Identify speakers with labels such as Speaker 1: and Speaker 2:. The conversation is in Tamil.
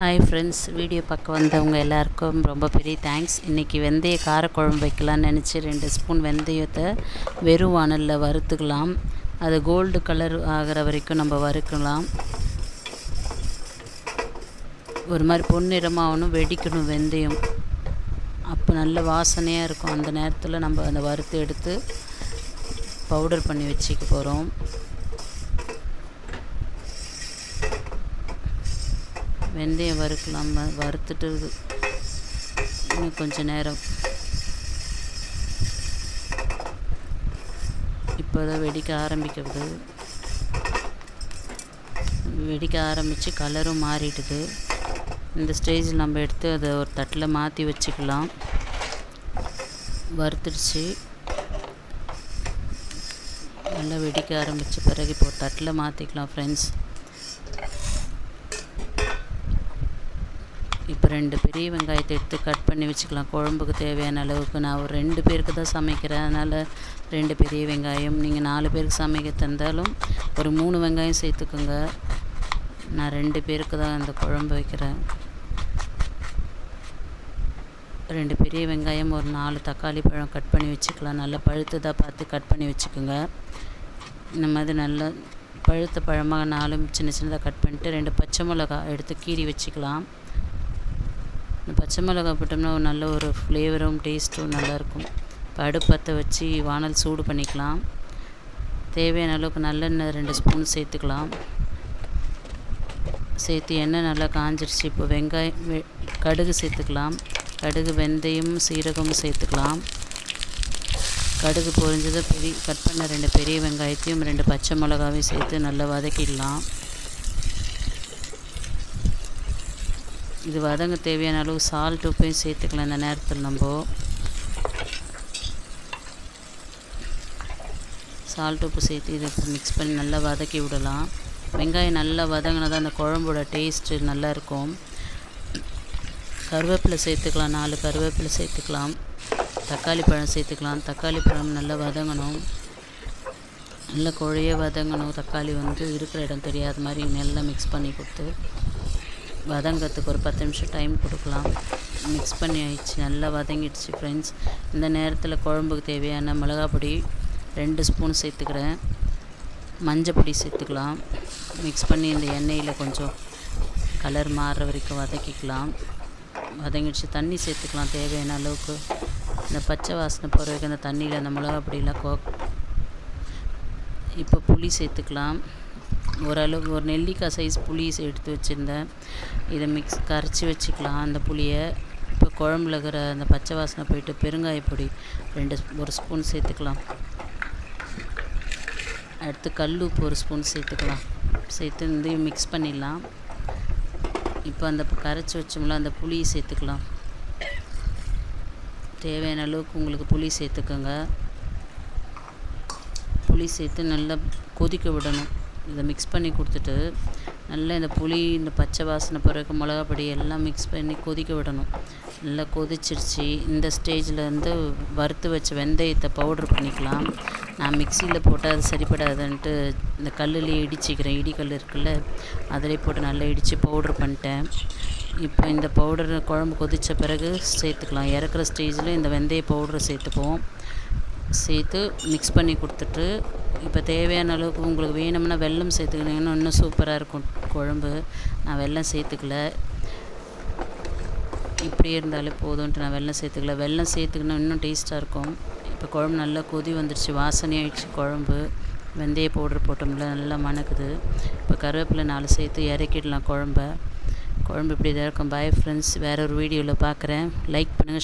Speaker 1: ஹாய் ஃப்ரெண்ட்ஸ், வீடியோ பார்க்க வந்தவங்க எல்லாருக்கும் ரொம்ப பெரிய தேங்க்ஸ். இன்றைக்கி வெந்தய காரக்குழம்பு வைக்கலான்னு நினச்சி 2 ஸ்பூன் வெந்தயத்தை வெறும் வானலில் வறுத்துக்கலாம். அது கோல்டு கலர் ஆகிற வரைக்கும் நம்ம வறுக்கலாம். ஒரு மாதிரி பொன்னிறமாகணும், வெடிக்கணும் வெந்தயம். அப்போ நல்ல வாசனையாக இருக்கும். அந்த நேரத்தில் நம்ம அந்த வறுத்து எடுத்து பவுடர் பண்ணி வச்சுக்க போகிறோம். வெந்தயம் வறுக்கலாம். வறுத்துட்டு இன்னும் கொஞ்சம் நேரம் இப்போ தான் வெடிக்க ஆரம்பித்து கலரும் மாறிடுது. இந்த ஸ்டேஜில் நம்ம எடுத்து அதை ஒரு தட்டில் மாற்றி வச்சுக்கலாம். வறுத்துடுச்சு, நல்லா வெடிக்க ஆரம்பித்த பிறகு இப்போ ஒரு தட்டில் மாற்றிக்கலாம் ஃப்ரெண்ட்ஸ். இப்போ 2 பெரிய வெங்காயத்தை எடுத்து கட் பண்ணி வச்சுக்கலாம். குழம்புக்கு தேவையான அளவுக்கு. நான் ஒரு 2 பேருக்கு தான் சமைக்கிறேன், அதனால் 2 பெரிய வெங்காயம். நீங்கள் 4 பேருக்கு சமைக்க தந்தாலும் ஒரு 3 வெங்காயம் சேர்த்துக்கோங்க. நான் 2 பேருக்கு தான் அந்த குழம்பு வைக்கிறேன். 2 பெரிய வெங்காயம், ஒரு 4 தக்காளி பழம் கட் பண்ணி வச்சுக்கலாம். நல்லா பழுத்ததாக பார்த்து கட் பண்ணி வச்சுக்கோங்க. இந்த மாதிரி நல்லா பழுத்த பழமாக 4 சின்ன சின்னதாக கட் பண்ணிட்டு 2 பச்சை மிளகா எடுத்து கீறி வச்சுக்கலாம். இந்த பச்சை மிளகா போட்டோம்னா நல்ல ஒரு ஃப்ளேவரும் டேஸ்ட்டும் நல்லாயிருக்கும். இப்போ அடுப்பத்தை வச்சு வானல் சூடு பண்ணிக்கலாம். தேவையான அளவுக்கு நல்லெண்ணெய் 2 ஸ்பூன் சேர்த்துக்கலாம். சேர்த்து எண்ணெய் நல்லா காஞ்சிருச்சு. இப்போ கடுகு சேர்த்துக்கலாம். கடுகு, வெந்தயம், சீரகமும் சேர்த்துக்கலாம். கடுகு பொரிஞ்சதை கட் பண்ண 2 பெரிய வெங்காயத்தையும் 2 பச்சை மிளகாவையும் சேர்த்து நல்லா வதக்கிடலாம். இது வதங்க தேவையான அளவு சால்ட், உப்பையும் சேர்த்துக்கலாம். இந்த நேரத்தில் நம்ம சால்ட், உப்பு சேர்த்து இதை மிக்ஸ் பண்ணி நல்லா வதக்கி விடலாம். வெங்காயம் நல்லா வதங்கினா தான் அந்த குழம்போட டேஸ்ட்டு நல்லாயிருக்கும். கருவேப்பிலை சேர்த்துக்கலாம். 4 கருவேப்பிலை சேர்த்துக்கலாம். தக்காளி பழம் சேர்த்துக்கலாம். தக்காளி பழம் நல்லா வதங்கணும். நல்லா குழைய வதங்கணும். தக்காளி இருக்கிற இடம் தெரியாத மாதிரி நல்லா மிக்ஸ் பண்ணி கொடுத்து வதங்கிறதுக்கு ஒரு 10 நிமிஷம் டைம் கொடுக்கலாம். மிக்ஸ் பண்ணி ஆயிடுச்சு, நல்லா வதங்கிடுச்சு ஃப்ரெண்ட்ஸ். இந்த நேரத்தில் குழம்புக்கு தேவையான மிளகாய் பொடி 2 ஸ்பூன் சேர்த்துக்கிறேன். மஞ்சள் பொடி சேர்த்துக்கலாம். மிக்ஸ் பண்ணி இந்த எண்ணெயில் கொஞ்சம் கலர் மாறுற வரைக்கும் வதக்கிக்கலாம். வதங்கிடுச்சு, தண்ணி சேர்த்துக்கலாம் தேவையான அளவுக்கு. இந்த பச்சை வாசனை போகிற வரைக்கும் அந்த தண்ணியில் அந்த மிளகாய் பொடியெலாம் இப்போ புளி சேர்த்துக்கலாம். ஓரளவுக்கு ஒரு நெல்லிக்காய் சைஸ் புளி எடுத்து வச்சுருந்தேன். இதை கரைச்சி வச்சுக்கலாம் அந்த புளியை. இப்போ குழம்புல இருக்கிற அந்த பச்சை வாசனை போயிட்டு பெருங்காயப்பொடி 1 ஸ்பூன் சேர்த்துக்கலாம். அடுத்து கல் உப்பு 1 ஸ்பூன் சேர்த்துக்கலாம். சேர்த்து இதையும் மிக்ஸ் பண்ணிடலாம். இப்போ அந்த கரைச்சி வச்சோம்ல அந்த புளியை சேர்த்துக்கலாம். தேவையான அளவுக்கு உங்களுக்கு புளி சேர்த்துக்கோங்க. புளி சேர்த்து நல்லா கொதிக்க விடணும். இதை மிக்ஸ் பண்ணி கொடுத்துட்டு நல்லா இந்த புளி, இந்த பச்சை வாசனை பிறகு மிளகாப்பொடி எல்லாம் மிக்ஸ் பண்ணி கொதிக்க விடணும். நல்லா கொதிச்சிருச்சு. இந்த ஸ்டேஜில் வறுத்து வச்ச வெந்தயத்தை பவுட்ரு பண்ணிக்கலாம். நான் மிக்சியில் போட்டால் அது சரிப்படாதுன்ட்டு இந்த கல்லுலேயே இடிச்சிக்கிறேன். இடிக்கல் இருக்குல்ல, அதிலே போட்டு நல்லா இடித்து பவுட்ரு பண்ணிட்டேன். இப்போ இந்த பவுடர் குழம்பு கொதித்த பிறகு சேர்த்துக்கலாம். இறக்குற ஸ்டேஜில் இந்த வெந்தய பவுட்ரு சேர்த்துப்போம். சேர்த்து மிக்ஸ் பண்ணி கொடுத்துட்டு இப்போ தேவையான அளவுக்கு உங்களுக்கு வேணும்னா வெல்லம் சேர்த்துக்கிட்டிங்கன்னா இன்னும் சூப்பராக இருக்கும் குழம்பு. நான் வெல்லம் சேர்த்துக்கல, இப்படியே இருந்தாலே போதும்ன்ட்டு நான் வெல்லம் சேர்த்துக்கல. வெல்லம் சேர்த்துக்கினா இன்னும் டேஸ்ட்டாக இருக்கும். இப்போ குழம்பு நல்லா கொதி வந்துடுச்சு, வாசனையாகிடுச்சு. குழம்பு வெந்தய பவுட்ரு போட்டோம்ல, நல்லா மணக்குது. இப்போ கருவேப்பிலை 4 சேர்த்து இறக்கிடலாம் குழம்பு இப்படி தான் இருக்கும். பாய் ஃப்ரெண்ட்ஸ், வேறு ஒரு வீடியோவில் பார்க்குறேன். லைக் பண்ணுங்கள்.